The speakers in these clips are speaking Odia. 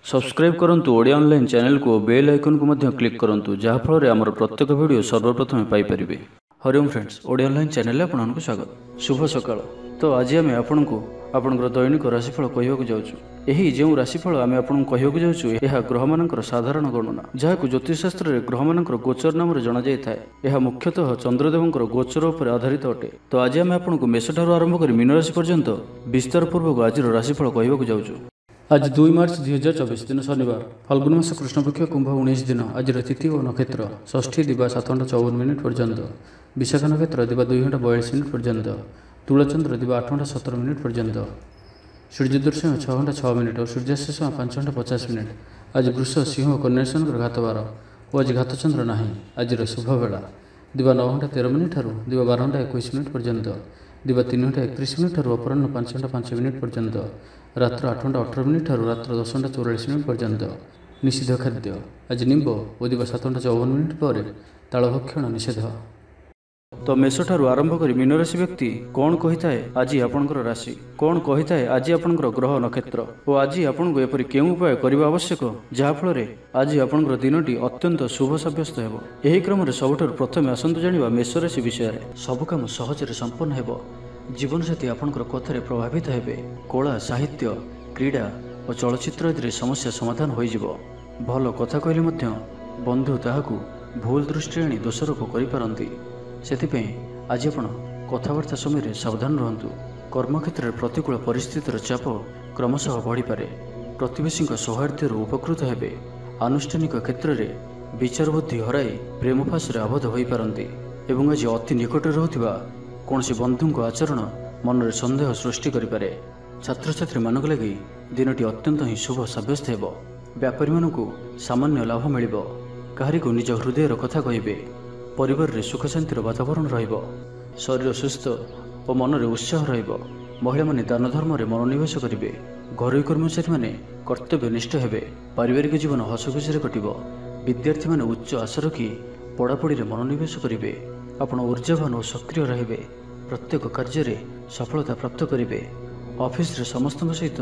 सब्सक्राइब करंतु ओडिया ऑनलाइन चैनल को बेल आइकन को मध्य क्लिक करंतु जहाँ फल आमर प्रत्येक वीडियो सर्वप्रथम Piper. Hariom friends, Odia online channel में आपको स्वागत। शुभ सकाळ। तो आज आम आपको आपंकर दैनिक राशिफल कहवाक जाऊँ। यही जो राशिफल आम आपको कहवाक जाऊँ यह ग्रह मानकर साधारण गणना जहाँ ज्योतिषशास्त्र में ग्रह मानकर गोचर नाम जना जाए। यह मुख्यतः चंद्रदेवंकर गोचर पर आधारित अटे। तो आज आम आपको मेष ठार आरंभ कर मीन राशि पर्यंत विस्तार पूर्वक आज राशिफल कहवाक जाऊँ। आज 2 मार्च 2024 दिन शनिवार, फाल्गुन मास कृष्णपक्ष कुंभ 19 दिन। आज तिथि और नक्षत्र षष्ठी दिवा 7:54 पर्यंत, विशाखा नक्षत्र दिवा 2:42 पर्यंत, तुलाचंद्र दिवा 8:17 पर्यंत, सूर्यदर्शन 6:06 और सूर्यास्त 5:50। आज वृष सिंह कन्या राशि घातवार और आज घातचंद्र ना। आज शुभ बेला दिवा 9:13 दिवा 12:21 पर्यंत, दिवा 3:31 अपराह्न 5:05 पर्यंत, रात्र 8:18 रात्र 10:44 पर्यंत। निषिद्ध खाद्य आज निंब और दिवा 7:54 पर तालभक्षण निषेध। तो मेष ठारू आरंभ कर मीन राशि व्यक्ति कौन कही थाए आज आपंकर राशि, कौन कही थाए आज आपंकर ग्रह नक्षत्र और आज आपको एपरी केउं उपाय करने आवश्यक जहाँफल आज आपंकर दिनटी अत्यंत शुभ सब्यस्त हो। यही क्रम सबुठ प्रथम आसतु जाना मेष राशि विषय में। सबु काम सहजरे संपन्न हो। जीवनसाथी आपंकर कथार प्रभावित हेबे। कला, साहित्य, क्रीड़ा और चलचित्र आदि समस्या समाधान हो भल कथा कहले मध्य बंधु ताहाकू भूल दृष्टि आनी दोषारोप करिपारंती। सेथिपई आज आपण कथाबार्ता समय सावधान रहंतु। कर्मक्षेत्र में प्रतिकूल परिस्थितिर चाप क्रमशः बढ़ी पारे। प्रतिवेशी सौहार्द्य उपकृत हेबे। आनुष्ठानिक क्षेत्र में विचार बुद्धि हराई प्रेम फासरे आबद्ध हो पारंती। एवं आज अति निकट रहउथिबा कौनसी बंधु आचरण मन में सन्देह सृष्टि करें। छात्र छात्री मानक लगी दिनटी अत्यंत ही शुभ सब्यस्त हो। व्यापारी मानू सामान्य लाभ मिल। कहारी को निज हृदयर कथा कहे। परिवार रे सुख शांतिर वातावरण रहिबो। शरीर सुस्थ और मन में उत्साह रहिबो। महिला माने दान धर्म में मनोनिवेश करेंगे। घरोई कर्मचारी माने कर्तव्यनिष्ठ हेबे। पारिवारिक जीवन हसखुशी कटिबो। विद्यार्थी माने उच्च आशा रखी पढ़ापढ़ी में मनोनिवेश करेंगे। आपण ऊर्जावान और सक्रिय रहिबे। प्रत्येक कार्य में सफलता प्राप्त करेंगे। ऑफिस रे समस्त सहित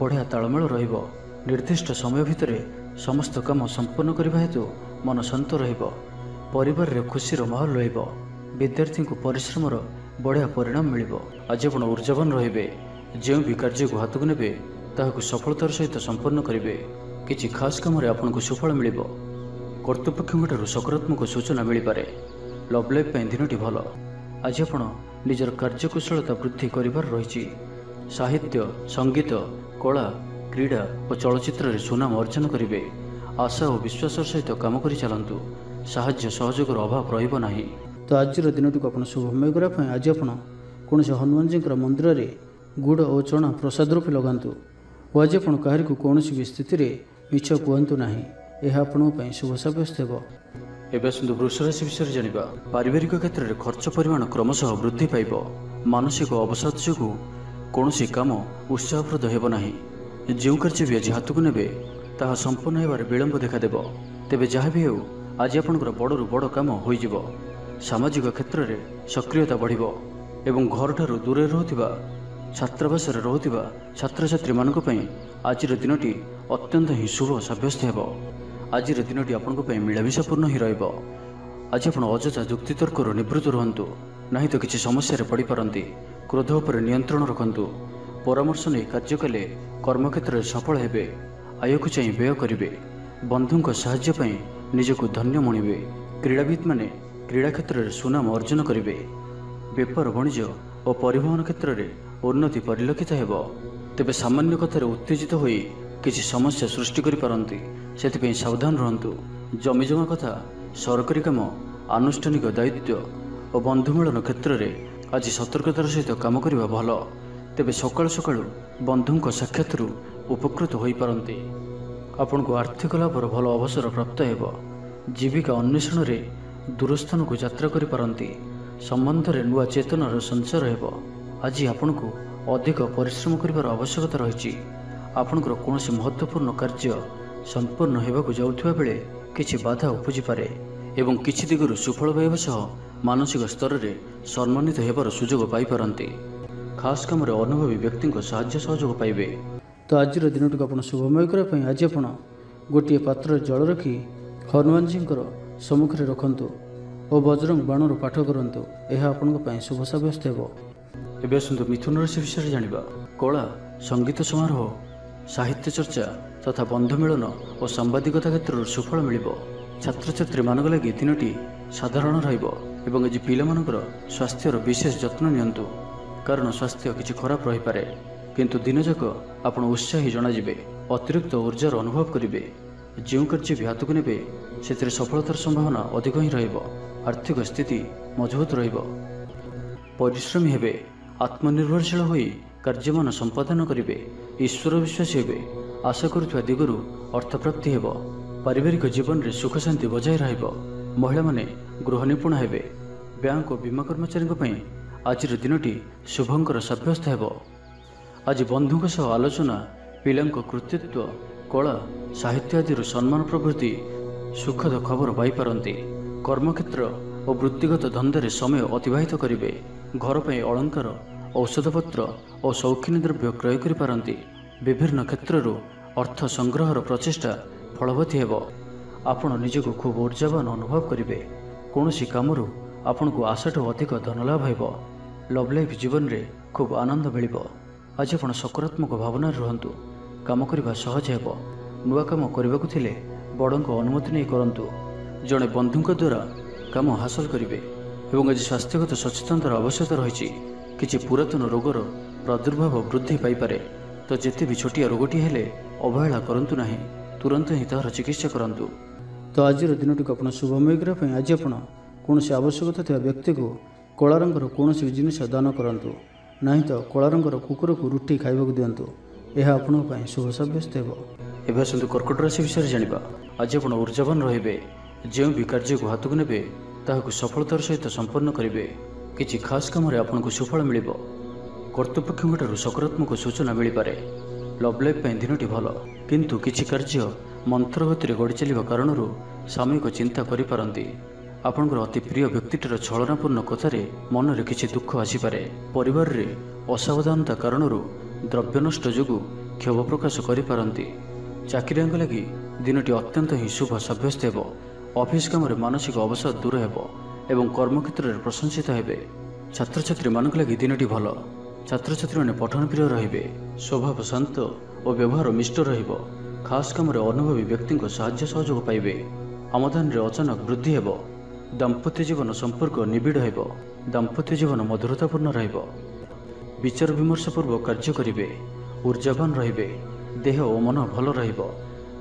बढ़िया तालमेल रहिबो। निर्दिष्ट समय भितर समस्त काम संपन्न करने हेतु मन शांत रहिबो। परिवार रे खुशीर माहौल रहिबो। विद्यार्थी को परिश्रम बढ़िया परिणाम मिलिबो। आज आपण ऊर्जावान रहिबे। जो भी कार्य को हाथ को नेबे ताहाकु सफलतार सहित संपन्न करेंगे। किछि खास काम रे आपनको सुफल मिलिबो। कर्तृपक्षों सकारात्मक सूचना मिल पारे। लव लाइफ दिनटी भल। आज आप निजर कार्यकुशलता वृद्धि करिवार रही। साहित्य, संगीत, कला, क्रीड़ा और चलचित्र में सुनाम अर्जन करेंगे। आशा और विश्वास सहित काम कर चलतु। साहाय्य सहयोगर अभाव रहिबो नाही। तो आज दिनटी को आप शुभमय करने आज आप कौन से हनुमान जी मंदिर में गुड़ और चना प्रसाद रूपे लगातु। और आज आप कहार को कौन भी स्थिति में मिछ कहतु ना। यह आपं शुभ सब्यस्त हो। एवं आसतु वृष राशि विषय जाना। पारिवारिक क्षेत्र में खर्च परिमाण क्रमशः वृद्धि पाइब। मानसिक अवसाद जो कौन काम उत्साहप्रद होना। जो कार्य भी आज हाथ को नेबे ताहा संपन्न होबार विलंब देखादेव। तेबे जहाँ भी हो आज आपंकर बड़ू बड़ काम हो। सामाजिक क्षेत्र में सक्रियता बढ़ एवं घर ठारू दूर रुवा छात्रावास रुवा छात्र छात्री मानक आज दिनटी अत्यंत ही शुभ सब्यस्त हो। आज दिनटी आपंपाई मिलामिशापूर्ण ही रहिबो। आज आप अଯଥା युक्तितर्क निवृत्त रुहतु नहीं तो किसी समस्या पड़ पारती। क्रोध पर नियंत्रण रखु। परामर्श नहीं कार्य कले कर्मक्षेत्र में सफल हेबे। आय को चाह व्यय करेंगे। बंधुं साहाय्य निजक धन्य मणिबे। क्रीड़ाविद माने क्रीड़ा क्षेत्र में सुनाम अर्जन करेंगे। बेपार वाणिज्य और परिवहन क्षेत्र में उन्नति परिलक्षित हो। तेबे सामान्य कथार उत्तेजित हो किसी समस्या सृष्टि करिपारंती। सेथिपई सावधान रहंतु। जमीजमा कथा, सरकारी काम, आनुष्ठानिक दायित्व और बंधुमिलन क्षेत्र में आज सतर्कतार सहित काम करबा भल। तेबे सकाळु सकाळु बंधुंक साक्षातरू उपकृत होई पारंती। आपनको आर्थिक लाभर भल अवसर प्राप्त हेबो। जीविका अन्वेषण में दूरस्थान को यात्रा करि पारंती। संबंध में नुआ चेतनार संचार हेबो। आज आपनको अधिक परिश्रम करिवार आवश्यकता रही। आपणकर कौन महत्वपूर्ण कार्य संपन्न होगा जाऊा बेले किसी बाधा उपजी पारे एवं किसी दिगरु सुफल पाइबा सह मानसिक स्तर में सम्मानित होबार सुजोग पाइपारती। खास काम अनुभवी व्यक्ति साहाय्य सहयोग पाइबे। ତ ଆଜିର ଦିନଟିକୁ ଆପଣ ଶୁଭମୟ କରିବା ପାଇଁ ଆଜି ଆପଣ ଗୋଟିଏ ପାତ୍ରରେ ଜଳ ରଖି ହନୁମାନଜୀଙ୍କର ସମ୍ମୁଖରେ ରଖନ୍ତୁ ଓ ବଜରଙ୍ଗ ବାଣରୁ ପାଠ କରନ୍ତୁ। ଏହା ଆପଣଙ୍କ ପାଇଁ ଶୁଭ ସାବ୍ୟସ୍ତ ହେବ। ଏବେ ଆସନ୍ତୁ ମିଥୁନ ରାଶି ବିଷୟରେ ଜାଣିବା। କଳା, ସଙ୍ଗୀତ ସମାରୋହ, ସାହିତ୍ୟ ଚର୍ଚ୍ଚା ତଥା ବନ୍ଧୁ ମିଳନ ଓ ସାମ୍ବାଦିକତା କ୍ଷେତ୍ରରୁ ସୁଫଳ ମିଳିବ। ଛାତ୍ରଛାତ୍ରୀମାନଙ୍କ ଲାଗି ଦିନଟି ସାଧାରଣ ରହିବ ଏବଂ ଆଜି ପିଲାମାନଙ୍କର ସ୍ୱାସ୍ଥ୍ୟର ବିଶେଷ ଯତ୍ନ ନିଅନ୍ତୁ, କାରଣ ସ୍ୱାସ୍ଥ୍ୟ କିଛି ଖରାପ ରହିପାରେ। କିନ୍ତୁ ଦିନଯାକ ଆପଣ ଉତ୍ସାହୀ ଜଣାଯିବେ, ଅତିରିକ୍ତ ଉର୍ଜାର ଅନୁଭବ କରିବେ। ଯେଉଁ କାର୍ଯ୍ୟ ବି ହାତକୁ ନେବେ ସେଥିରେ ସଫଳତାର ସମ୍ଭାବନା ଅଧିକ ହିଁ ରହିବ। ଆର୍ଥିକ ସ୍ଥିତି ମଜବୁତ ରହିବ। ପରିଶ୍ରମୀ ହେବେ, ଆତ୍ମନିର୍ଭରଶୀଳ ହୋଇ କାର୍ଯ୍ୟମାନ ସମ୍ପାଦନ କରିବେ, ଈଶ୍ୱର ବିଶ୍ୱାସୀ ହେବେ, ଆଶା କରୁଥିବା ଦିଗରୁ ଅର୍ଥପ୍ରାପ୍ତି ହେବ। ପାରିବାରିକ ଜୀବନରେ ସୁଖ ଶାନ୍ତି ବଜାୟ ରହିବ। ମହିଳାମାନେ ଗୃହ ନିପୁଣ ହେବେ। ବ୍ୟାଙ୍କ ଓ ବୀମା କର୍ମଚାରୀଙ୍କ ପାଇଁ ଆଜିର ଦିନଟି ଶୁଭଙ୍କର ସାବ୍ୟସ୍ତ ହେବ। ଆଜି ବନ୍ଧୁଙ୍କ ସହ ଆଲୋଚନା, ପିଲାଙ୍କ କୃତିତ୍ୱ, କଳା, ସାହିତ୍ୟ ଆଦିରୁ ସମ୍ମାନ ପ୍ରଭୃତି ସୁଖଦ ଖବର ପାଇପାରନ୍ତି। କର୍ମକ୍ଷେତ୍ର ଓ ବୃତ୍ତିଗତ ଧନ୍ଦାରେ ସମୟ ଅତିବାହିତ କରିବେ। ଘର ପାଇଁ ଅଳଙ୍କାର, ଔଷଧପତ୍ର ଓ ସୌଖିନୀ ଦ୍ରବ୍ୟ କ୍ରୟ କରିପାରନ୍ତି। ବିଭିନ୍ନ କ୍ଷେତ୍ରରୁ ଅର୍ଥ ସଂଗ୍ରହର ପ୍ରଚେଷ୍ଟା ଫଳବତୀ ହେବ। ଆପଣ ନିଜକୁ ଖୁବ୍ ଉର୍ଜାବାନ ଅନୁଭବ କରିବେ। କୌଣସି କାମରୁ ଆପଣଙ୍କୁ ଆଶାଠୁ ଅଧିକ ଧନଲାଭ ହେବ। ଲଭ୍ ଲାଇଫ୍ ଜୀବନରେ ଖୁବ୍ ଆନନ୍ଦ ମିଳିବ। ଆଜି ଆପଣ ସକାରାତ୍ମକ ଭାବନାରେ ରୁହନ୍ତୁ। କାମ କରିବା ସହଜ ହେବ। ନୂଆ କାମ କରିବାକୁ ଥିଲେ ବଡ଼ଙ୍କ ଅନୁମତି ନେଇ କରନ୍ତୁ। ଜଣେ ବନ୍ଧୁଙ୍କ ଦ୍ୱାରା କାମ ହାସଲ କରିବେ ଏବଂ ଆଜି ସ୍ୱାସ୍ଥ୍ୟଗତ ସଚେତନତାର ଆବଶ୍ୟକତା ରହିଛି। କିଛି ପୁରାତନ ରୋଗର ପ୍ରାଦୁର୍ଭାବ ବୃଦ୍ଧି ପାଇପାରେ, ତ ଯେତେ ବି ଛୋଟିଆ ରୋଗଟି ହେଲେ ଅବହେଳା କରନ୍ତୁ ନାହିଁ, ତୁରନ୍ତ ହିଁ ତାହାର ଚିକିତ୍ସା କରନ୍ତୁ। ତ ଆଜିର ଦିନଟିକୁ ଆପଣ ଶୁଭମୟ କରିବା ପାଇଁ ଆଜି ଆପଣ କୌଣସି ଆବଶ୍ୟକତା ଥିବା ବ୍ୟକ୍ତିକୁ କଳା ରଙ୍ଗର କୌଣସି ଜିନିଷ ଦାନ କରନ୍ତୁ, ନାହିଁ ତ କଳା ରଙ୍ଗର କୁକୁରକୁ ରୁଟି ଖାଇବାକୁ ଦିଅନ୍ତୁ। ଏହା ଆପଣଙ୍କ ପାଇଁ ଶୁଭ ସାବ୍ୟସ୍ତ ହେବ। ଏବେ ଆସନ୍ତୁ କର୍କଟ ରାଶି ବିଷୟରେ ଜାଣିବା। ଆଜି ଆପଣ ଉର୍ଜାବାନ ରହିବେ। ଯେଉଁ ବି କାର୍ଯ୍ୟକୁ ହାତକୁ ନେବେ ତାହାକୁ ସଫଳତାର ସହିତ ସମ୍ପନ୍ନ କରିବେ। କିଛି ଖାସ୍ କାମରେ ଆପଣଙ୍କୁ ସୁଫଳ ମିଳିବ। କର୍ତ୍ତୃପକ୍ଷଙ୍କଠାରୁ ସକାରାତ୍ମକ ସୂଚନା ମିଳିପାରେ। ଲଭ୍ ଲାଇଫ୍ ପାଇଁ ଦିନଟି ଭଲ, କିନ୍ତୁ କିଛି କାର୍ଯ୍ୟ ମନ୍ଥର ଗତିରେ ଗଡ଼ି ଚାଲିବା କାରଣରୁ ସାମୟିକ ଚିନ୍ତା କରିପାରନ୍ତି। ଆପଣଙ୍କର ଅତି ପ୍ରିୟ ବ୍ୟକ୍ତିଟିର ଛଳନାପୂର୍ଣ୍ଣ କଥାରେ ମନରେ କିଛି ଦୁଃଖ ଆସିପାରେ। ପରିବାରରେ ଅସାବଧାନତା କାରଣରୁ ଦ୍ରବ୍ୟ ନଷ୍ଟ ଯୋଗୁଁ କ୍ଷୋଭ ପ୍ରକାଶ କରିପାରନ୍ତି। ଚାକିରିଆଙ୍କ ଲାଗି ଦିନଟି ଅତ୍ୟନ୍ତ ହିଁ ଶୁଭ ସାବ୍ୟସ୍ତ ହେବ। ଅଫିସ୍ କାମରେ ମାନସିକ ଅବସାଦ ଦୂର ହେବ ଏବଂ କର୍ମକ୍ଷେତ୍ରରେ ପ୍ରଶଂସିତ ହେବେ। ଛାତ୍ରଛାତ୍ରୀମାନଙ୍କ ଲାଗି ଦିନଟି ଭଲ। ଛାତ୍ରଛାତ୍ରୀମାନେ ପଠନ ପ୍ରିୟ ରହିବେ। ସ୍ୱଭାବ ଶାନ୍ତ ଓ ବ୍ୟବହାର ମିଷ୍ଟ ରହିବ। ଖାସ୍ କାମରେ ଅନୁଭବୀ ବ୍ୟକ୍ତିଙ୍କ ସାହାଯ୍ୟ ସହଯୋଗ ପାଇବେ। ଆମଦାନୀରେ ଅଚାନକ ବୃଦ୍ଧି ହେବ। ଦାମ୍ପତ୍ୟ ଜୀବନ ସମ୍ପର୍କ ନିବିଡ଼ ହେବ। ଦାମ୍ପତ୍ୟ ଜୀବନ ମଧୁରତାପୂର୍ଣ୍ଣ ରହିବ। ବିଚାର ବିମର୍ଶପୂର୍ବକ କାର୍ଯ୍ୟ କରିବେ। ଉର୍ଜାବାନ ରହିବେ। ଦେହ ଓ ମନ ଭଲ ରହିବ।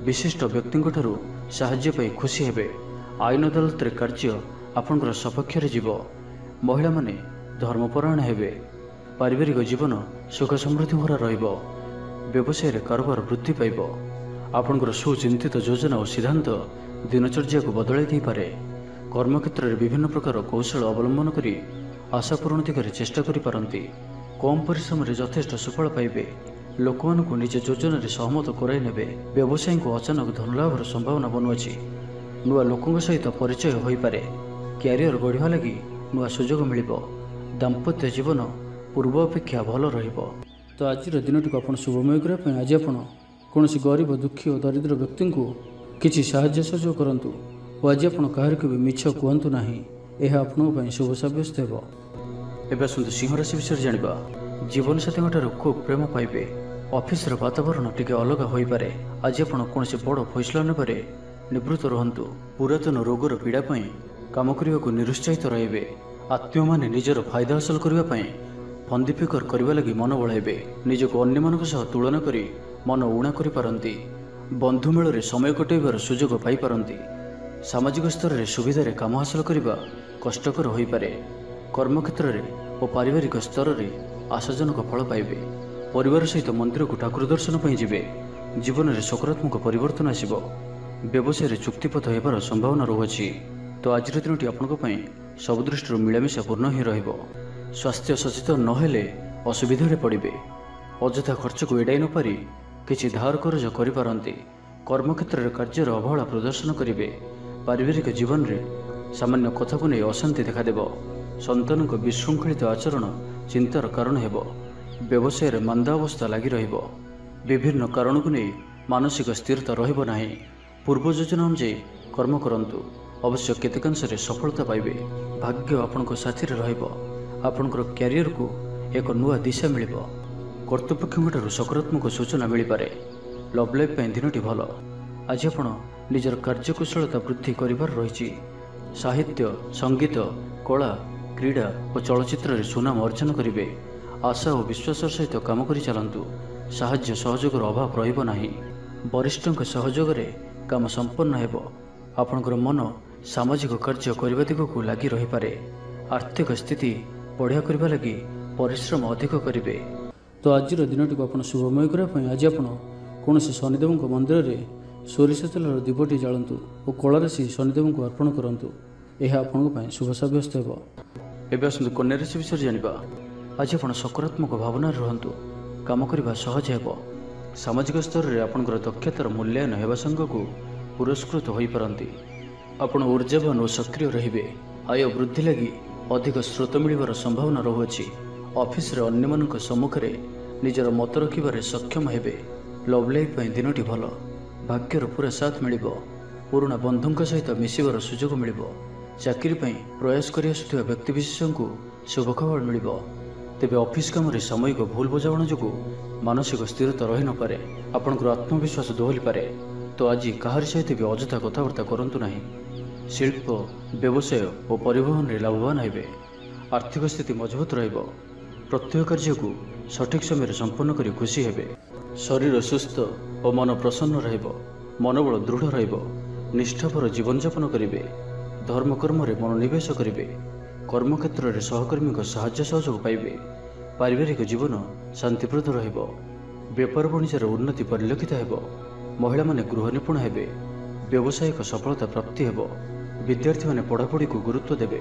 ବିଶିଷ୍ଟ ବ୍ୟକ୍ତିଙ୍କଠାରୁ ସାହାଯ୍ୟ ପାଇ ଖୁସି ହେବେ। ଆଇନ ଅଦାଲତରେ କାର୍ଯ୍ୟ ଆପଣଙ୍କର ସପକ୍ଷରେ ଯିବ। ମହିଳାମାନେ ଧର୍ମପରାୟଣ ହେବେ। ପାରିବାରିକ ଜୀବନ ସୁଖ ସମୃଦ୍ଧି ଭରା ରହିବ। ବ୍ୟବସାୟରେ କାରବାର ବୃଦ୍ଧି ପାଇବ। ଆପଣଙ୍କର ସୁଚିନ୍ତିତ ଯୋଜନା ଓ ସିଦ୍ଧାନ୍ତ ଦିନଚର୍ଯ୍ୟାକୁ ବଦଳାଇ ଦେଇପାରେ। କର୍ମକ୍ଷେତ୍ରରେ ବିଭିନ୍ନ ପ୍ରକାର କୌଶଳ ଅବଲମ୍ବନ କରି ଆଶା ପୂରଣ ଦିଗରେ ଚେଷ୍ଟା କରିପାରନ୍ତି। କମ୍ ପରିଶ୍ରମରେ ଯଥେଷ୍ଟ ସୁଫଳ ପାଇବେ। ଲୋକମାନଙ୍କୁ ନିଜ ଯୋଜନାରେ ସହମତ କରାଇ ନେବେ। ବ୍ୟବସାୟୀଙ୍କୁ ଅଚାନକ ଧନଲାଭର ସମ୍ଭାବନା ବନୁଅଛି। ନୂଆ ଲୋକଙ୍କ ସହିତ ପରିଚୟ ହୋଇପାରେ। କ୍ୟାରିୟର ଗଢ଼ିବା ଲାଗି ନୂଆ ସୁଯୋଗ ମିଳିବ। ଦାମ୍ପତ୍ୟ ଜୀବନ ପୂର୍ବ ଅପେକ୍ଷା ଭଲ ରହିବ। ତ ଆଜିର ଦିନଟିକୁ ଆପଣ ଶୁଭମୟ କରିବା ପାଇଁ ଆଜି ଆପଣ କୌଣସି ଗରିବ, ଦୁଃଖୀ ଓ ଦରିଦ୍ର ବ୍ୟକ୍ତିଙ୍କୁ କିଛି ସାହାଯ୍ୟ ସହଯୋଗ କରନ୍ତୁ ଓ ଆଜି ଆପଣ କାହାରିକୁ ବି ମିଛ କୁହନ୍ତୁ ନାହିଁ। ଏହା ଆପଣଙ୍କ ପାଇଁ ଶୁଭ ସାବ୍ୟସ୍ତ ହେବ। ଏବେ ଆସନ୍ତୁ ସିଂହ ରାଶି ବିଷୟରେ ଜାଣିବା। ଜୀବନସାଥୀଙ୍କଠାରୁ ଖୁବ୍ ପ୍ରେମ ପାଇବେ। ଅଫିସର ବାତାବରଣ ଟିକେ ଅଲଗା ହୋଇପାରେ। ଆଜି ଆପଣ କୌଣସି ବଡ଼ ଫଇସଲା ନେବାରେ ନିବୃତ୍ତ ରୁହନ୍ତୁ। ପୁରାତନ ରୋଗର ପୀଡ଼ା ପାଇଁ କାମ କରିବାକୁ ନିରୁତ୍ସାହିତ ରହିବେ। ଆତ୍ମୀୟମାନେ ନିଜର ଫାଇଦା ହାସଲ କରିବା ପାଇଁ ଫନ୍ଦିଫିକର କରିବା ଲାଗି ମନ ବଳାଇବେ। ନିଜକୁ ଅନ୍ୟମାନଙ୍କ ସହ ତୁଳନା କରି ମନ ଊଣା କରିପାରନ୍ତି। ବନ୍ଧୁ ମେଳରେ ସମୟ କଟାଇବାର ସୁଯୋଗ ପାଇପାରନ୍ତି। ସାମାଜିକ ସ୍ତରରେ ସୁବିଧାରେ କାମ ହାସଲ କରିବା କଷ୍ଟକର ହୋଇପାରେ। କର୍ମକ୍ଷେତ୍ରରେ ଓ ପାରିବାରିକ ସ୍ତରରେ ଆଶାଜନକ ଫଳ ପାଇବେ। ପରିବାର ସହିତ ମନ୍ଦିରକୁ ଠାକୁର ଦର୍ଶନ ପାଇଁ ଯିବେ। ଜୀବନରେ ସକାରାତ୍ମକ ପରିବର୍ତ୍ତନ ଆସିବ। ବ୍ୟବସାୟରେ ଚୁକ୍ତିପଥ ହେବାର ସମ୍ଭାବନା ରହୁଅଛି। ତ ଆଜିର ଦିନଟି ଆପଣଙ୍କ ପାଇଁ ସବୁ ଦୃଷ୍ଟିରୁ ମିଳାମିଶା ପୂର୍ଣ୍ଣ ହିଁ ରହିବ। ସ୍ୱାସ୍ଥ୍ୟ ସଚେତନ ନହେଲେ ଅସୁବିଧାରେ ପଡ଼ିବେ। ଅଯଥା ଖର୍ଚ୍ଚକୁ ଏଡ଼ାଇ ନପାରି କିଛି ଧାର କରଜ କରିପାରନ୍ତି। କର୍ମକ୍ଷେତ୍ରରେ କାର୍ଯ୍ୟର ଅବହେଳା ପ୍ରଦର୍ଶନ କରିବେ। ପାରିବାରିକ ଜୀବନରେ ସାମାନ୍ୟ କଥାକୁ ନେଇ ଅଶାନ୍ତି ଦେଖାଦେବ। ସନ୍ତାନଙ୍କ ବିଶୃଙ୍ଖଳିତ ଆଚରଣ ଚିନ୍ତାର କାରଣ ହେବ। ବ୍ୟବସାୟରେ ମାନ୍ଦା ଅବସ୍ଥା ଲାଗି ରହିବ। विभिन्न कारण को नहीं मानसिक स्थिरता रहिब नाही। पूर्व योजना अनुଯାयी कर्म करंतु, अवश्य केतेकांश सफलता पाइबे। भाग्य आपनको साथी रहिब। आपनकर कैरियर को एक नुआ दिशा मिलिब। कर्तृपक्षठारु सकारात्मक सूचना मिल पारे। लव लाइफ दिनटी भल। आज आपण निजर कार्यकुशलता वृद्धि करिवार रहिछि। साहित्य, संगीत, कला, क्रीड़ा और चलचित्र सुनाम अर्जन करेंगे। आशा और विश्वास सहित काम कर चलतु। साहाय्य सहयोग अभाव रहिब नाही। वरिष्ठों सहयोग काम संपन्न हेब। आपणकर मन सामाजिक कार्य करने दिग को लगी रही पारे। आर्थिक स्थिति बढ़िया करने लगी परिश्रम अधिक करेंगे। तो आज दिन को आप शुभमय करने आज आप कौन शनिदेव मंदिर में सोरिष तेलर दीपटी जालतु और कलाराशि शनिदेव को अर्पण करूँ। यह आपण शुभ सब्यस्त हो। एवं आसतु कन्या राशि विषय जाना। आज आप सकारात्मक भावना रुहतु। काम करने सहज हो। सामाजिक स्तर में आपंकर दक्षतार मूल्यांकन होगा संग को पुरस्कृत हो पारती। आपण ऊर्जावान और सक्रिय रे। आय वृद्धि लगी अधिक स्रोत मिलवार संभावना रहुअछि। ऑफिस रे अन्य मानक सम्मुख में निजर मत रखिबारे सक्षम हेबे। लव लाइफ दिनटी भल। भाग्यर पूरा साथ मिलिब। पुराना बंधुंक सहित मिसिबार सुजोग मिलिब। चाकरी प्रयास कर व्यक्तिशेष को शुभ खबर मिल। तेबे ऑफिस काम सामयिक भूल बुझाणा जो मानसिक स्थिरता रही नपे। आपंकर आत्मविश्वास दोहली पारे। तो आज कहार सहित भी अଯଥା कथबार्ता करंतु नहीं। शिल्प, व्यवसाय और परिवहन में लाभवान हेबे। आर्थिक स्थिति मजबूत रहिब। प्रत्येक कार्य को सठिक समय संपन्न कर खुशी हेबे। शरीर सुस्थ और मन प्रसन्न रहिब। मनोबल दृढ़ रहिब। निष्ठापर जीवन यापन करेंगे। धर्मकर्म मनोनिवेश करेंगे। कर्मक्षेत्र में सहकर्मी साहाय्य सहयोग पाइबे। पारिवारिक जीवन शांतिप्रद रहिब। व्यापार वाणिज्यर उन्नति परिलक्षित हेब। महिला माने गृह निपुण हेबे। व्यावसायिक सफलता प्राप्ति हेब। विद्यार्थी माने पढ़ापढ़ी को गुरुत्व देबे।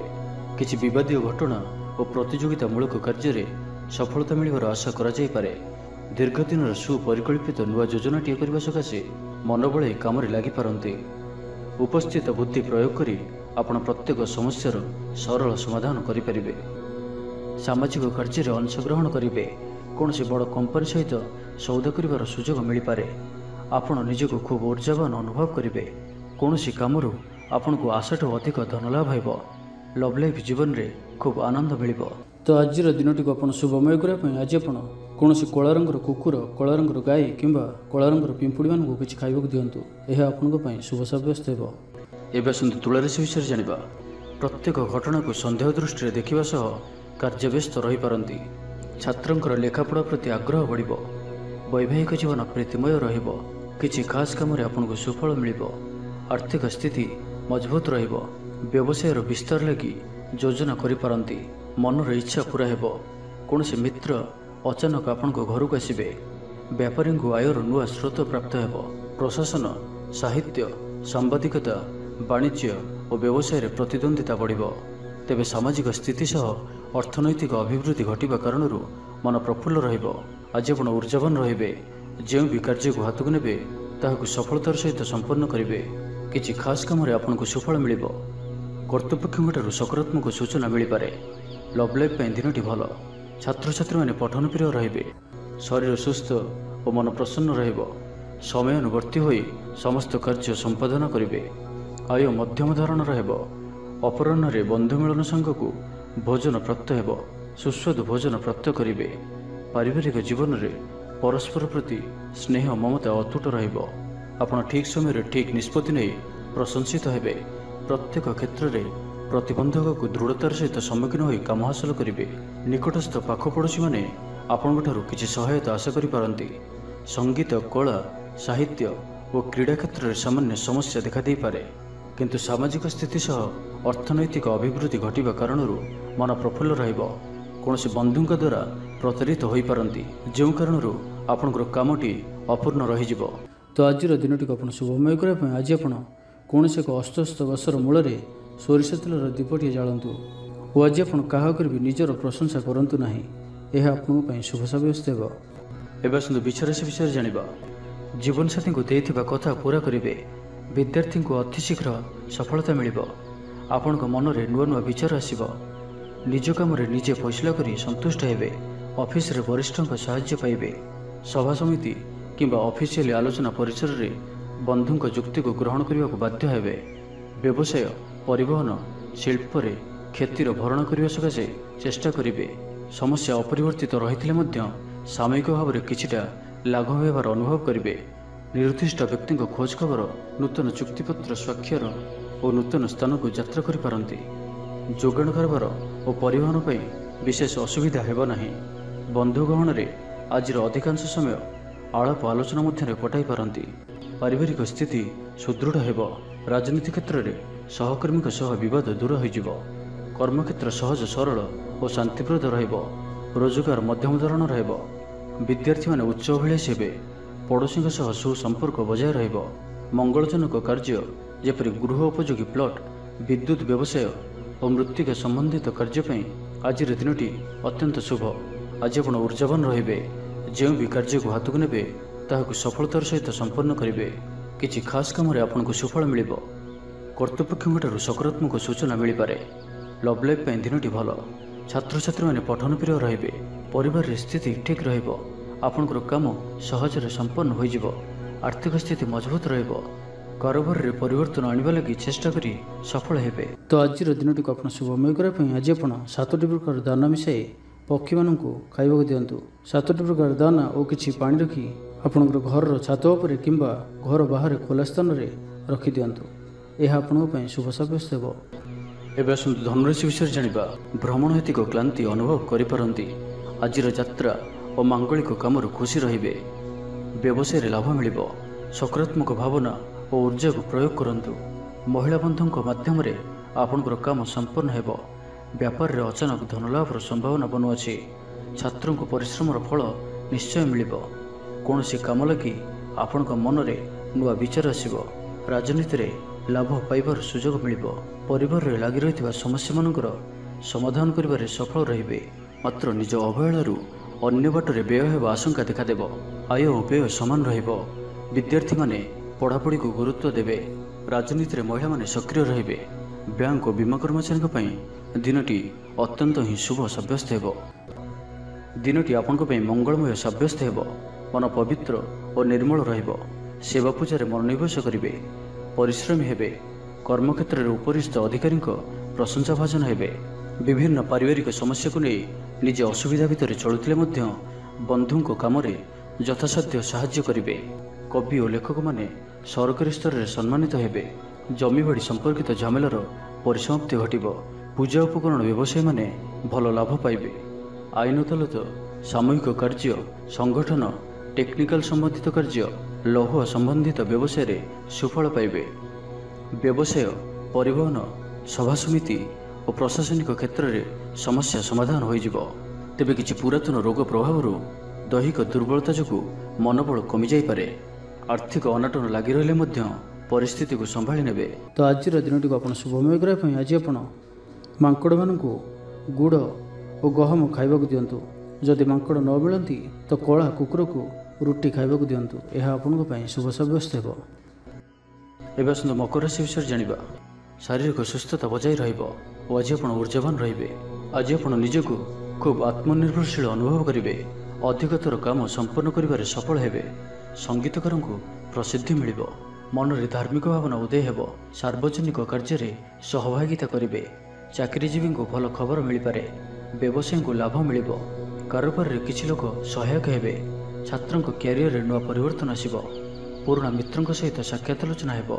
किछि विवादीय घटना और प्रतियोगितामूलक कार्य सफलता मिलवार आशा करा जाय पारे। दीर्घ दिन सुपरिकल्पित नुआ योजनाटीए करने सकाशे मनोबल काम लगी पारती। उपस्थित बुद्धि प्रयोग करी आपण प्रत्येक समस्यार सरल समाधान करें। सामाजिक कार्य अंशग्रहण करेंगे। कौन से बड़ कंपनी सहित सौदा कर सुजोग मिल पारे। आपण निजक खूब ऊर्जावान अनुभव करेंगे। कौन सी काम आपण को आशाठू अधिक धन लाभ हो। लव लाइफ जीवन में खूब आनंद मिल। तो आज दिन को आप शुभमय करने आज आप कौन कला रंगर कुकुर, कला रंगर गाई किंबा कला रंगर पिंपुड़ी मान को किसी खाइबा दिंतु। यह आपन शुभ सब्यस्त हो। एवं आसतु तुला राशि विषय जाना। प्रत्येक घटना को सन्देह दृष्टि देखा सह कार्यव्यस्त रही पारती। छात्रंकर लेखापढ़ा प्रति आग्रह बढ़। वैवाहिक जीवन प्रीतिमय रहिब। किछि खास काम आपन को सुफल मिल। आर्थिक स्थिति मजबूत रहिब। व्यवसाय विस्तार लगी योजना करि पारंती। मनर इच्छा पूरा हेब। कौन से मित्र अचानक आपण घर को आसबे। व्यापारी को आयर नुआ स्रोत प्राप्त हेब। प्रशासन, साहित्य, सांबादिकता, वाणिज्य और व्यवसाय प्रतिद्वंदिता बढ़। तेबे सामाजिक स्थिति सह अर्थनैतिक अभिवृद्धि घटिबा कारण मन प्रफुल्ल रहिब। आज आपण ऊर्जावान रहिबे। जो भी कार्य को हाथ को नेबे ताहाकु सफलतार सहित संपन्न करेंगे। किछि खास काम आपन को सुफल मिल। कर्तृपक्षठारु सकारात्मक सूचना मिल पारे। लव लाइफ दिनटी भल। छात्र छात्री मैंने पठन प्रिय रे। शरीर सुस्थ और मन प्रसन्न रहिब। समयानुवर्ती होई समस्त कार्य संपादन करेंगे। आय मध्यम धरण रहिब। अपराह्न बंधु मिलन संग को भोजन प्राप्त हेब। सुस्वादु भोजन प्राप्त करेंगे। पारिवारिक जीवन में परस्पर प्रति स्नेह ममता अतुट रहिब। आपण ठीक समय ठीक निष्पत्ति नहीं प्रशंसित हेबे। प्रत्येक क्षेत्र में प्रतिबंधक को दृढ़तार सहित सम्मुखीन हो काम हासिल करेंगे। निकटस्थ पाखपड़ोशी मैंने आपंठू किसी सहायता आशा करि। संगीत, कला, साहित्य और क्रीड़ा क्षेत्र में सामान्य समस्या देखा दे पारे। किंतु सामाजिक स्थिति सह अर्थनैतिक अभिवृद्धि घटिबा कारण मन प्रफुल्ल रहिब। कौन से बंधुंक द्वारा प्रतारित हो पारती। जो कारण आपंकर कामटी अपूर्ण रही। तो आज दिन को आप शुभमय करने आज आप कौन से एक अस्तस्त गछर मूल सोरिष तेलर दीपटी जालतु। और आज आप क्या निजर प्रशंसा करतु ना। यह आपन शुभ सब्यस्त हो। एवं आसतु विचाराशि विषय जाना। जीवनसाथी को देइथिबा कथा पूरा करेंगे। विद्यार्थी को अति शीघ्र सफलता मिल। आपण मन में नुआ नुआ विचार आसब। निज कम निजे फैसला कर संतुष्ट हेबे। ऑफिस रे वरिष्ठों साहाय्य पाइबे। सभा समिति କିମ୍ବା ଅଫିସିଆଲି ଆଲୋଚନା ପରିସରରେ ବନ୍ଧୁଙ୍କ ଯୁକ୍ତିକୁ ଗ୍ରହଣ କରିବାକୁ ବାଧ୍ୟ ହେବେ। ବ୍ୟବସାୟ, ପରିବହନ, ଶିଳ୍ପରେ କ୍ଷତିର ଭରଣ କରିବା ସକାଶେ ଚେଷ୍ଟା କରିବେ। ସମସ୍ୟା ଅପରିବର୍ତ୍ତିତ ରହିଥିଲେ ମଧ୍ୟ ସାମୟିକ ଭାବରେ କିଛିଟା ଲାଘବ ହେବାର ଅନୁଭବ କରିବେ। ନିର୍ଦ୍ଦିଷ୍ଟ ବ୍ୟକ୍ତିଙ୍କ ଖୋଜ ଖବର, ନୂତନ ଚୁକ୍ତିପତ୍ର ସ୍ୱାକ୍ଷର ଓ ନୂତନ ସ୍ଥାନକୁ ଯାତ୍ରା କରିପାରନ୍ତି। ଯୋଗାଣ କାରବାର ଓ ପରିବହନ ପାଇଁ ବିଶେଷ ଅସୁବିଧା ହେବ ନାହିଁ। ବନ୍ଧୁ ଗହଣରେ ଆଜିର ଅଧିକାଂଶ ସମୟ ଆଳାପ ଆଲୋଚନା ମଧ୍ୟରେ କଟାଇ ପାରନ୍ତି। ପାରିବାରିକ ସ୍ଥିତି ସୁଦୃଢ଼ ହେବ। ରାଜନୀତି କ୍ଷେତ୍ରରେ ସହକର୍ମୀଙ୍କ ସହ ବିବାଦ ଦୂର ହୋଇଯିବ। କର୍ମକ୍ଷେତ୍ର ସହଜ, ସରଳ ଓ ଶାନ୍ତିପ୍ରଦ ରହିବ। ରୋଜଗାର ମଧ୍ୟମ ଧରଣର ହେବ। ବିଦ୍ୟାର୍ଥୀମାନେ ଉଚ୍ଚ ଅଭିଳାଷୀ ହେବେ। ପଡ଼ୋଶୀଙ୍କ ସହ ସୁସମ୍ପର୍କ ବଜାୟ ରହିବ। ମଙ୍ଗଳଜନକ କାର୍ଯ୍ୟ ଯେପରି ଗୃହ ଉପଯୋଗୀ ପ୍ଲଟ୍, ବିଦ୍ୟୁତ୍, ବ୍ୟବସାୟ ଓ ମୃତ୍ତିକା ସମ୍ବନ୍ଧିତ କାର୍ଯ୍ୟ ପାଇଁ ଆଜିର ଦିନଟି ଅତ୍ୟନ୍ତ ଶୁଭ। ଆଜି ଆପଣ ଊର୍ଜାବାନ ରହିବେ। ଯେଉଁ ବି କାର୍ଯ୍ୟକୁ ହାତକୁ ନେବେ ତାହାକୁ ସଫଳତାର ସହିତ ସମ୍ପନ୍ନ କରିବେ। କିଛି ଖାସ୍ କାମରେ ଆପଣଙ୍କୁ ସୁଫଳ ମିଳିବ। କର୍ତ୍ତୃପକ୍ଷଙ୍କଠାରୁ ସକାରାତ୍ମକ ସୂଚନା ମିଳିପାରେ। ଲଭ୍ ଲାଇଫ୍ ପାଇଁ ଦିନଟି ଭଲ। ଛାତ୍ରଛାତ୍ରୀମାନେ ପଠନପ୍ରିୟ ରହିବେ। ପରିବାରରେ ସ୍ଥିତି ଠିକ୍ ରହିବ। ଆପଣଙ୍କର କାମ ସହଜରେ ସମ୍ପନ୍ନ ହୋଇଯିବ। ଆର୍ଥିକ ସ୍ଥିତି ମଜବୁତ ରହିବ। କାରବାରରେ ପରିବର୍ତ୍ତନ ଆଣିବା ଲାଗି ଚେଷ୍ଟା କରି ସଫଳ ହେବେ। ତ ଆଜିର ଦିନଟିକୁ ଆପଣ ଶୁଭମୟ କରିବା ପାଇଁ ଆଜି ଆପଣ 7ଟି ପ୍ରକାର ଦାନା ମିଶାଇ ପକ୍ଷୀମାନଙ୍କୁ ଖାଇବାକୁ ଦିଅନ୍ତୁ। 7ଟି ପ୍ରକାର ଦାନା ଓ କିଛି ପାଣି ରଖି ଆପଣଙ୍କର ଘରର ଛାତ ଉପରେ କିମ୍ବା ଘର ବାହାରେ ଖୋଲା ସ୍ଥାନରେ ରଖିଦିଅନ୍ତୁ। ଏହା ଆପଣଙ୍କ ପାଇଁ ଶୁଭ ସାବ୍ୟସ୍ତ ହେବ। ଏବେ ଆସନ୍ତୁ ଧନୁରାଶି ବିଷୟରେ ଜାଣିବା। ଭ୍ରମଣ ହେତିକ କ୍ଳାନ୍ତି ଅନୁଭବ କରିପାରନ୍ତି। ଆଜିର ଯାତ୍ରା ଓ ମାଙ୍ଗଳିକ କାମରୁ ଖୁସି ରହିବେ। ବ୍ୟବସାୟରେ ଲାଭ ମିଳିବ। ସକାରାତ୍ମକ ଭାବନା ଓ ଊର୍ଜାକୁ ପ୍ରୟୋଗ କରନ୍ତୁ। ମହିଳା ବନ୍ଧୁଙ୍କ ମାଧ୍ୟମରେ ଆପଣଙ୍କର କାମ ସମ୍ପନ୍ନ ହେବ। ବ୍ୟାପାରରେ ଅଚାନକ ଧନଲାଭର ସମ୍ଭାବନା ବନୁଅଛି। ଛାତ୍ରଙ୍କୁ ପରିଶ୍ରମର ଫଳ ନିଶ୍ଚୟ ମିଳିବ। କୌଣସି କାମ ଲାଗି ଆପଣଙ୍କ ମନରେ ନୂଆ ବିଚାର ଆସିବ। ରାଜନୀତିରେ ଲାଭ ପାଇବାର ସୁଯୋଗ ମିଳିବ। ପରିବାରରେ ଲାଗି ରହିଥିବା ସମସ୍ୟାମାନଙ୍କର ସମାଧାନ କରିବାରେ ସଫଳ ରହିବେ। ମାତ୍ର ନିଜ ଅବହେଳାରୁ ଅନ୍ୟ ବାଟରେ ବ୍ୟୟ ହେବା ଆଶଙ୍କା ଦେଖାଦେବ। ଆୟ ଓ ବ୍ୟୟ ସମାନ ରହିବ। ବିଦ୍ୟାର୍ଥୀମାନେ ପଢ଼ାପଢ଼ିକୁ ଗୁରୁତ୍ୱ ଦେବେ। ରାଜନୀତିରେ ମହିଳାମାନେ ସକ୍ରିୟ ରହିବେ। ବ୍ୟାଙ୍କ ଓ ବୀମା କର୍ମଚାରୀଙ୍କ ପାଇଁ ଦିନଟି ଅତ୍ୟନ୍ତ ହିଁ ଶୁଭ ସାବ୍ୟସ୍ତ ହେବ। ଦିନଟି ଆପଣଙ୍କ ପାଇଁ ମଙ୍ଗଳମୟ ସାବ୍ୟସ୍ତ ହେବ। ମନ ପବିତ୍ର ଓ ନିର୍ମଳ ରହିବ। ସେବା ପୂଜାରେ ମନୋନିବେଶ କରିବେ। ପରିଶ୍ରମୀ ହେବେ। କର୍ମକ୍ଷେତ୍ରରେ ଉପରିସ୍ଥ ଅଧିକାରୀଙ୍କ ପ୍ରଶଂସାଭାଜନ ହେବେ। ବିଭିନ୍ନ ପାରିବାରିକ ସମସ୍ୟାକୁ ନେଇ ନିଜେ ଅସୁବିଧା ଭିତରେ ଚଳୁଥିଲେ ମଧ୍ୟ ବନ୍ଧୁଙ୍କ କାମରେ ଯଥାସାଧ୍ୟ ସାହାଯ୍ୟ କରିବେ। କବି ଓ ଲେଖକମାନେ ସରକାରୀ ସ୍ତରରେ ସମ୍ମାନିତ ହେବେ। ଜମିବାଡ଼ି ସମ୍ପର୍କିତ ଝାମେଲାର ପରିସମାପ୍ତି ଘଟିବ। ପୂଜା ଉପକରଣ ବ୍ୟବସାୟୀମାନେ ଭଲ ଲାଭ ପାଇବେ। ଆଇନ ଅଦାଲତ, ସାମୂହିକ କାର୍ଯ୍ୟ, ସଂଗଠନ, ଟେକ୍ନିକାଲ ସମ୍ବନ୍ଧିତ କାର୍ଯ୍ୟ, ଲୌହ ସମ୍ବନ୍ଧିତ ବ୍ୟବସାୟରେ ସୁଫଳ ପାଇବେ। ବ୍ୟବସାୟ, ପରିବହନ, ସଭାସମିତି ଓ ପ୍ରଶାସନିକ କ୍ଷେତ୍ରରେ ସମସ୍ୟା ସମାଧାନ ହୋଇଯିବ। ତେବେ କିଛି ପୁରାତନ ରୋଗ ପ୍ରଭାବରୁ ଦୈହିକ ଦୁର୍ବଳତା ଯୋଗୁଁ ମନୋବଳ କମିଯାଇପାରେ। ଆର୍ଥିକ ଅନାଟନ ଲାଗି ରହିଲେ ମଧ୍ୟ ପରିସ୍ଥିତିକୁ ସମ୍ଭାଳି ନେବେ। ତ ଆଜିର ଦିନଟିକୁ ଆପଣ ଶୁଭମୟ କରିବା ପାଇଁ ଆଜି ଆପଣ ମାଙ୍କଡ଼ମାନଙ୍କୁ ଗୁଡ଼ ଓ ଗହମ ଖାଇବାକୁ ଦିଅନ୍ତୁ। ଯଦି ମାଙ୍କଡ଼ ନ ମିଳନ୍ତି ତ କଳା କୁକୁରକୁ ରୁଟି ଖାଇବାକୁ ଦିଅନ୍ତୁ। ଏହା ଆପଣଙ୍କ ପାଇଁ ଶୁଭ ସାବ୍ୟସ୍ତ ହେବ। ଏବେ ଆସନ୍ତୁ ମକର ରାଶି ବିଷୟରେ ଜାଣିବା। ଶାରୀରିକ ସୁସ୍ଥତା ବଜାୟ ରହିବ ଓ ଆଜି ଆପଣ ଊର୍ଜାବାନ ରହିବେ। ଆଜି ଆପଣ ନିଜକୁ ଖୁବ୍ ଆତ୍ମନିର୍ଭରଶୀଳ ଅନୁଭବ କରିବେ। ଅଧିକତର କାମ ସମ୍ପନ୍ନ କରିବାରେ ସଫଳ ହେବେ। ସଙ୍ଗୀତକାରଙ୍କୁ ପ୍ରସିଦ୍ଧି ମିଳିବ। ମନରେ ଧାର୍ମିକ ଭାବନା ଉଦୟ ହେବ। ସାର୍ବଜନିକ କାର୍ଯ୍ୟରେ ସହଭାଗିତା କରିବେ। ଚାକିରିଜୀବୀଙ୍କୁ ଭଲ ଖବର ମିଳିପାରେ। ବ୍ୟବସାୟୀଙ୍କୁ ଲାଭ ମିଳିବ। କାରବାରରେ କିଛି ଲୋକ ସହାୟକ ହେବେ। ଛାତ୍ରଙ୍କ କ୍ୟାରିୟରରେ ନୂଆ ପରିବର୍ତ୍ତନ ଆସିବ। ପୁରୁଣା ମିତ୍ରଙ୍କ ସହିତ ସାକ୍ଷାତ ଆଲୋଚନା ହେବ।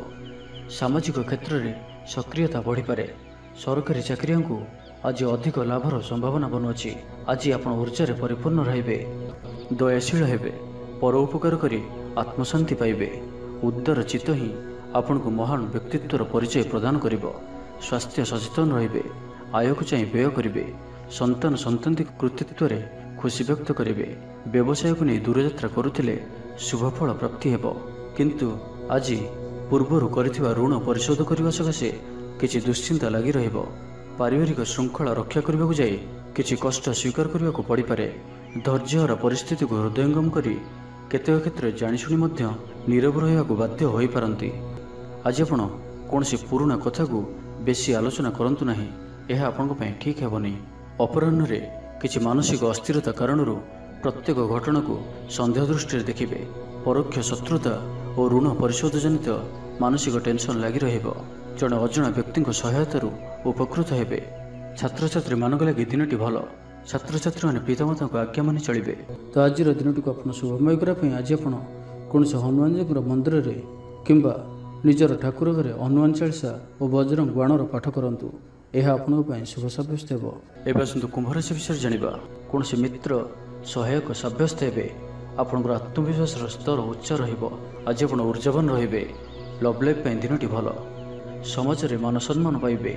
ସାମାଜିକ କ୍ଷେତ୍ରରେ ସକ୍ରିୟତା ବଢ଼ିପାରେ। ସରକାରୀ ଚାକିରିଆଙ୍କୁ ଆଜି ଅଧିକ ଲାଭର ସମ୍ଭାବନା ବନୁଅଛି। ଆଜି ଆପଣ ଊର୍ଜାରେ ପରିପୂର୍ଣ୍ଣ ରହିବେ। ଦୟାଶୀଳ ହେବେ। ପର ଉପକାର କରି ଆତ୍ମଶାନ୍ତି ପାଇବେ। ଉଦାର ଚିତ୍ତ ହିଁ ଆପଣଙ୍କୁ ମହାନ ବ୍ୟକ୍ତିତ୍ୱର ପରିଚୟ ପ୍ରଦାନ କରିବ। ସ୍ୱାସ୍ଥ୍ୟ ସଚେତନ ରହିବେ। ଆୟକୁ ଚାହିଁ ବ୍ୟୟ କରିବେ। ସନ୍ତାନ ସନ୍ତତିଙ୍କ କୃତିତ୍ୱରେ ଖୁସି ବ୍ୟକ୍ତ କରିବେ। ବ୍ୟବସାୟକୁ ନେଇ ଦୂରଯାତ୍ରା କରୁଥିଲେ ଶୁଭଫଳ ପ୍ରାପ୍ତି ହେବ। କିନ୍ତୁ ଆଜି ପୂର୍ବରୁ କରିଥିବା ଋଣ ପରିଶୋଧ କରିବା ସକାଶେ କିଛି ଦୁଶ୍ଚିନ୍ତା ଲାଗି ରହିବ। ପାରିବାରିକ ଶୃଙ୍ଖଳା ରକ୍ଷା କରିବାକୁ ଯାଇ କିଛି କଷ୍ଟ ସ୍ୱୀକାର କରିବାକୁ ପଡ଼ିପାରେ। ଧୈର୍ଯ୍ୟହରା ପରିସ୍ଥିତିକୁ ହୃଦୟଙ୍ଗମ କରି କେତେକ କ୍ଷେତ୍ରରେ ଜାଣିଶୁଣି ମଧ୍ୟ ନୀରବ ରହିବାକୁ ବାଧ୍ୟ ହୋଇପାରନ୍ତି। ଆଜି ଆପଣ କୌଣସି ପୁରୁଣା କଥାକୁ ବେଶୀ ଆଲୋଚନା କରନ୍ତୁ ନାହିଁ। ଏହା ଆପଣଙ୍କ ପାଇଁ ଠିକ୍ ହେବନି। ଅପରାହ୍ନରେ କିଛି ମାନସିକ ଅସ୍ଥିରତା କାରଣରୁ ପ୍ରତ୍ୟେକ ଘଟଣାକୁ ସନ୍ଦେହ ଦୃଷ୍ଟିରେ ଦେଖିବେ। ପରୋକ୍ଷ ଶତ୍ରୁତା ଓ ଋଣ ପରିଶୋଧ ଜନିତ ମାନସିକ ଟେନସନ୍ ଲାଗି ରହିବ। ଜଣେ ଅଜଣା ବ୍ୟକ୍ତିଙ୍କ ସହାୟତାରୁ ଉପକୃତ ହେବେ। ଛାତ୍ରଛାତ୍ରୀମାନଙ୍କ ଲାଗି ଦିନଟି ଭଲ। ଛାତ୍ରଛାତ୍ରୀମାନେ ପିତାମାତାଙ୍କ ଆଜ୍ଞା ମାନି ଚଳିବେ। ତ ଆଜିର ଦିନଟିକୁ ଆପଣ ଶୁଭମୟ କରିବା ପାଇଁ ଆଜି ଆପଣ କୌଣସି ହନୁମାନଜୀଙ୍କର ମନ୍ଦିରରେ କିମ୍ବା ନିଜର ଠାକୁର ଘରେ ହନୁମାନ ଚାଳିଶା ଓ ବଜରଙ୍ଗ ବାଣର ପାଠ କରନ୍ତୁ। ଏହା ଆପଣଙ୍କ ପାଇଁ ଶୁଭ ସାବ୍ୟସ୍ତ ହେବ। ଏବେ ଆସନ୍ତୁ କୁମ୍ଭ ରାଶି ବିଷୟରେ ଜାଣିବା। କୌଣସି ମିତ୍ର ସହାୟକ ସାବ୍ୟସ୍ତ ହେବେ। ଆପଣଙ୍କର ଆତ୍ମବିଶ୍ୱାସର ସ୍ତର ଉଚ୍ଚ ରହିବ। ଆଜି ଆପଣ ଉର୍ଜାବାନ ରହିବେ। ଲଭ୍ ଲାଇଫ୍ ପାଇଁ ଦିନଟି ଭଲ। ସମାଜରେ ମାନ ସମ୍ମାନ ପାଇବେ।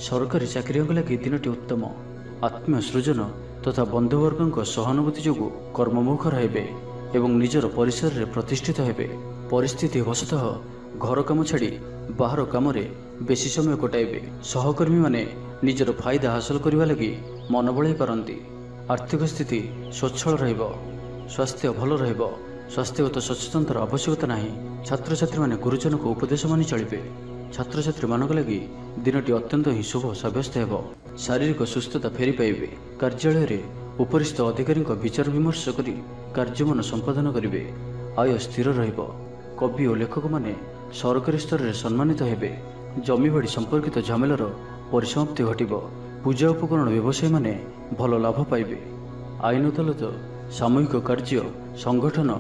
ସରକାରୀ ଚାକିରିଙ୍କ ଲାଗି ଦିନଟି ଉତ୍ତମ। ଆତ୍ମୀୟ ସୃଜନ ତଥା ବନ୍ଧୁବର୍ଗଙ୍କ ସହାନୁଭୂତି ଯୋଗୁଁ କର୍ମମୁଖର ହେବେ ଏବଂ ନିଜର ପରିସରରେ ପ୍ରତିଷ୍ଠିତ ହେବେ। ପରିସ୍ଥିତି ବଶତଃ ଘର କାମ ଛାଡ଼ି ବାହାର କାମରେ ବେଶୀ ସମୟ କଟାଇବେ। ସହକର୍ମୀମାନେ ନିଜର ଫାଇଦା ହାସଲ କରିବା ଲାଗି ମନ ବଳାଇ ପାରନ୍ତି। ଆର୍ଥିକ ସ୍ଥିତି ସ୍ୱଚ୍ଛଳ ରହିବ। ସ୍ୱାସ୍ଥ୍ୟ ଭଲ ରହିବ। ସ୍ୱାସ୍ଥ୍ୟଗତ ସଚେତନତାର ଆବଶ୍ୟକତା ନାହିଁ। ଛାତ୍ରଛାତ୍ରୀମାନେ ଗୁରୁଜନଙ୍କ ଉପଦେଶ ମାନି ଚଳିବେ। ଛାତ୍ରଛାତ୍ରୀମାନଙ୍କ ଲାଗି ଦିନଟି ଅତ୍ୟନ୍ତ ହିଁ ଶୁଭ ସାବ୍ୟସ୍ତ ହେବ। ଶାରୀରିକ ସୁସ୍ଥତା ଫେରି ପାଇବେ। କାର୍ଯ୍ୟାଳୟରେ ଉପରିସ୍ଥ ଅଧିକାରୀଙ୍କ ବିଚାର ବିମର୍ଶ କରି କାର୍ଯ୍ୟମାନ ସମ୍ପାଦନ କରିବେ। ଆୟ ସ୍ଥିର ରହିବ। କବି ଓ ଲେଖକମାନେ ସରକାରୀ ସ୍ତରରେ ସମ୍ମାନିତ ହେବେ। ଜମିବାଡ଼ି ସମ୍ପର୍କିତ ଝାମେଲାର ପରିସମାପ୍ତି ଘଟିବ। ପୂଜା ଉପକରଣ ବ୍ୟବସାୟୀମାନେ ଭଲ ଲାଭ ପାଇବେ। ଆଇନ ଅଦାଲତ, ସାମୂହିକ କାର୍ଯ୍ୟ, ସଂଗଠନ,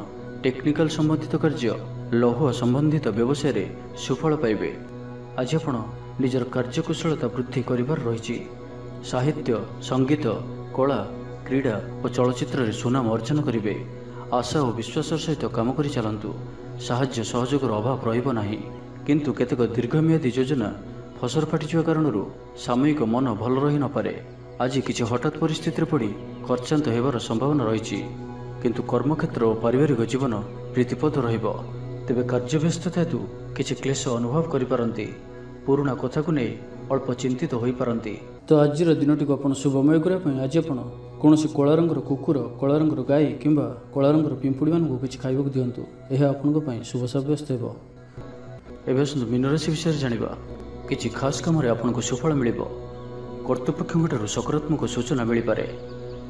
ଟେକ୍ନିକାଲ ସମ୍ବନ୍ଧିତ କାର୍ଯ୍ୟ, ଲୌହ ସମ୍ବନ୍ଧିତ ବ୍ୟବସାୟରେ ସୁଫଳ ପାଇବେ। ଆଜି ଆପଣ ନିଜର କାର୍ଯ୍ୟକୁଶଳତା ବୃଦ୍ଧି କରିବାର ରହିଛି। ସାହିତ୍ୟ, ସଙ୍ଗୀତ, କଳା, କ୍ରୀଡ଼ା ଓ ଚଳଚ୍ଚିତ୍ରରେ ସୁନାମ ଅର୍ଜନ କରିବେ। ଆଶା ଓ ବିଶ୍ୱାସର ସହିତ କାମ କରି ଚାଲନ୍ତୁ। ସାହାଯ୍ୟ ସହଯୋଗର ଅଭାବ ରହିବ ନାହିଁ। କିନ୍ତୁ କେତେକ ଦୀର୍ଘମିଆଦୀ ଯୋଜନା ଫସର ଫାଟିଯିବା କାରଣରୁ ସାମୟିକ ମନ ଭଲ ରହିନପାରେ। ଆଜି କିଛି ହଠାତ୍ ପରିସ୍ଥିତିରେ ପଡ଼ି ଖର୍ଚ୍ଚାନ୍ତ ହେବାର ସମ୍ଭାବନା ରହିଛି। କିନ୍ତୁ କର୍ମକ୍ଷେତ୍ର ଓ ପାରିବାରିକ ଜୀବନ ପ୍ରୀତିପଦ ରହିବ। ତେବେ କାର୍ଯ୍ୟବ୍ୟସ୍ତତା ହେତୁ କିଛି କ୍ଲେଶ ଅନୁଭବ କରିପାରନ୍ତି। ପୁରୁଣା କଥାକୁ ନେଇ ଅଳ୍ପ ଚିନ୍ତିତ ହୋଇପାରନ୍ତି। ତ ଆଜିର ଦିନଟିକୁ ଆପଣ ଶୁଭମୟ କରିବା ପାଇଁ ଆଜି ଆପଣ କୌଣସି କଳା ରଙ୍ଗର କୁକୁର, କଳା ରଙ୍ଗର ଗାଈ କିମ୍ବା କଳା ରଙ୍ଗର ପିମ୍ପୁଡ଼ିମାନଙ୍କୁ କିଛି ଖାଇବାକୁ ଦିଅନ୍ତୁ। ଏହା ଆପଣଙ୍କ ପାଇଁ ଶୁଭ ସାବ୍ୟସ୍ତ ହେବ। ଏବେ ଆସନ୍ତୁ ମୀନ ରାଶି ବିଷୟରେ ଜାଣିବା। କିଛି ଖାସ୍ କାମରେ ଆପଣଙ୍କୁ ସୁଫଳ ମିଳିବ। କର୍ତ୍ତୃପକ୍ଷଙ୍କଠାରୁ ସକାରାତ୍ମକ ସୂଚନା ମିଳିପାରେ।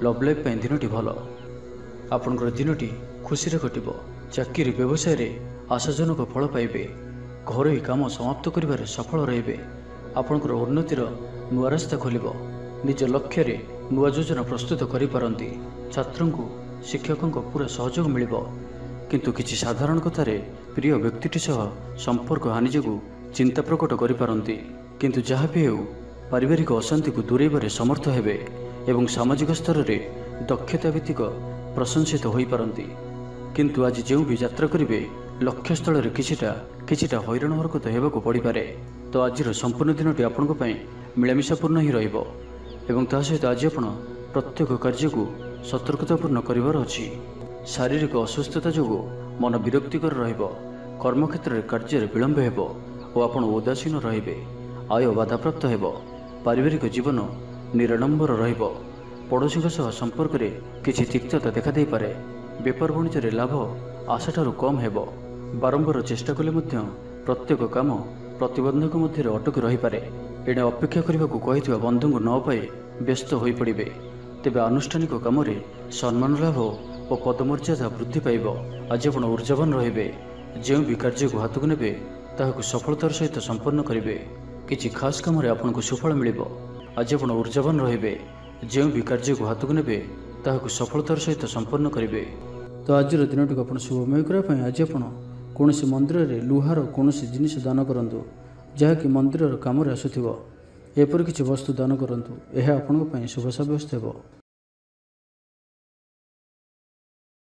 ଲଭ୍ ଲାଇଫ୍ ପାଇଁ ଦିନଟି ଭଲ। ଆପଣଙ୍କର ଦିନଟି ଖୁସିରେ କଟିବ। ଚାକିରି ବ୍ୟବସାୟରେ ଆଶାଜନକ ଫଳ ପାଇବେ। ଘରୋଇ କାମ ସମାପ୍ତ କରିବାରେ ସଫଳ ରହିବେ। ଆପଣଙ୍କର ଉନ୍ନତିର ନୂଆ ରାସ୍ତା ଖୋଲିବ। ନିଜ ଲକ୍ଷ୍ୟରେ ନୂଆ ଯୋଜନା ପ୍ରସ୍ତୁତ କରିପାରନ୍ତି। ଛାତ୍ରଙ୍କୁ ଶିକ୍ଷକଙ୍କ ପୁରା ସହଯୋଗ ମିଳିବ। କିନ୍ତୁ କିଛି ସାଧାରଣ କଥାରେ ପ୍ରିୟ ବ୍ୟକ୍ତିଟି ସହ ସମ୍ପର୍କ ହାନି ଯୋଗୁଁ ଚିନ୍ତା ପ୍ରକଟ କରିପାରନ୍ତି। କିନ୍ତୁ ଯାହା ବି ହେଉ ପାରିବାରିକ ଅଶାନ୍ତିକୁ ଦୂରେଇବାରେ ସମର୍ଥ ହେବେ ଏବଂ ସାମାଜିକ ସ୍ତରରେ ଦକ୍ଷତା ଭିତ୍ତିକ ପ୍ରଶଂସିତ ହୋଇପାରନ୍ତି। କିନ୍ତୁ ଆଜି ଯେଉଁ ବି ଯାତ୍ରା କରିବେ ଲକ୍ଷ୍ୟସ୍ଥଳରେ କିଛିଟା ହଇରାଣ ହରକତ ହେବାକୁ ପଡ଼ିପାରେ। ତ ଆଜିର ସମ୍ପୂର୍ଣ୍ଣ ଦିନଟି ଆପଣଙ୍କ ପାଇଁ ମିଳାମିଶାପୂର୍ଣ୍ଣ ହିଁ ରହିବ ଏବଂ ତା ସହିତ ଆଜି ଆପଣ ପ୍ରତ୍ୟେକ କାର୍ଯ୍ୟକୁ ସତର୍କତାପୂର୍ଣ୍ଣ କରିବାର ଅଛି। ଶାରୀରିକ ଅସୁସ୍ଥତା ଯୋଗୁଁ ମନ ବିରକ୍ତିକର ରହିବ। କର୍ମକ୍ଷେତ୍ରରେ କାର୍ଯ୍ୟରେ ବିଳମ୍ବ ହେବ ଓ ଆପଣ ଉଦାସୀନ ରହିବେ। ଆୟ ବାଧାପ୍ରାପ୍ତ ହେବ। ପାରିବାରିକ ଜୀବନ ନିରାଡ଼ମ୍ବର ରହିବ। ପଡ଼ୋଶୀଙ୍କ ସହ ସମ୍ପର୍କରେ କିଛି ତିକ୍ତତା ଦେଖାଦେଇପାରେ। ବେପାର ବାଣିଜ୍ୟରେ ଲାଭ ଆଶାଠାରୁ କମ୍ ହେବ। ବାରମ୍ବାର ଚେଷ୍ଟା କଲେ ମଧ୍ୟ ପ୍ରତ୍ୟେକ କାମ ପ୍ରତିବନ୍ଧକ ମଧ୍ୟରେ ଅଟକି ରହିପାରେ। ଏଣେ ଅପେକ୍ଷା କରିବାକୁ କହିଥିବା ବନ୍ଧୁଙ୍କୁ ନ ପାଇ ବ୍ୟସ୍ତ ହୋଇପଡ଼ିବେ। ତେବେ ଆନୁଷ୍ଠାନିକ କାମରେ ସମ୍ମାନ ଲାଭ ଓ ପଦମର୍ଯ୍ୟାଦା ବୃଦ୍ଧି ପାଇବ। ଆଜି ଆପଣ ଉର୍ଜାବାନ ରହିବେ। ଯେଉଁ ବି କାର୍ଯ୍ୟକୁ ହାତକୁ ନେବେ ତାହାକୁ ସଫଳତାର ସହିତ ସମ୍ପନ୍ନ କରିବେ। କିଛି ଖାସ୍ କାମରେ ଆପଣଙ୍କୁ ସୁଫଳ ମିଳିବ। ଆଜି ଆପଣ ଉର୍ଜାବାନ ରହିବେ। ଯେଉଁ ବି କାର୍ଯ୍ୟକୁ ହାତକୁ ନେବେ ତାହାକୁ ସଫଳତାର ସହିତ ସମ୍ପନ୍ନ କରିବେ। ତ ଆଜିର ଦିନଟିକୁ ଆପଣ ଶୁଭମୟ କରିବା ପାଇଁ ଆଜି ଆପଣ କୌଣସି ମନ୍ଦିରରେ ଲୁହାର କୌଣସି ଜିନିଷ ଦାନ କରନ୍ତୁ ଯାହାକି ମନ୍ଦିରର କାମରେ ଆସୁଥିବ। ଏପରି କିଛି ବସ୍ତୁ ଦାନ କରନ୍ତୁ। ଏହା ଆପଣଙ୍କ ପାଇଁ ଶୁଭ ସାବ୍ୟସ୍ତ ହେବ।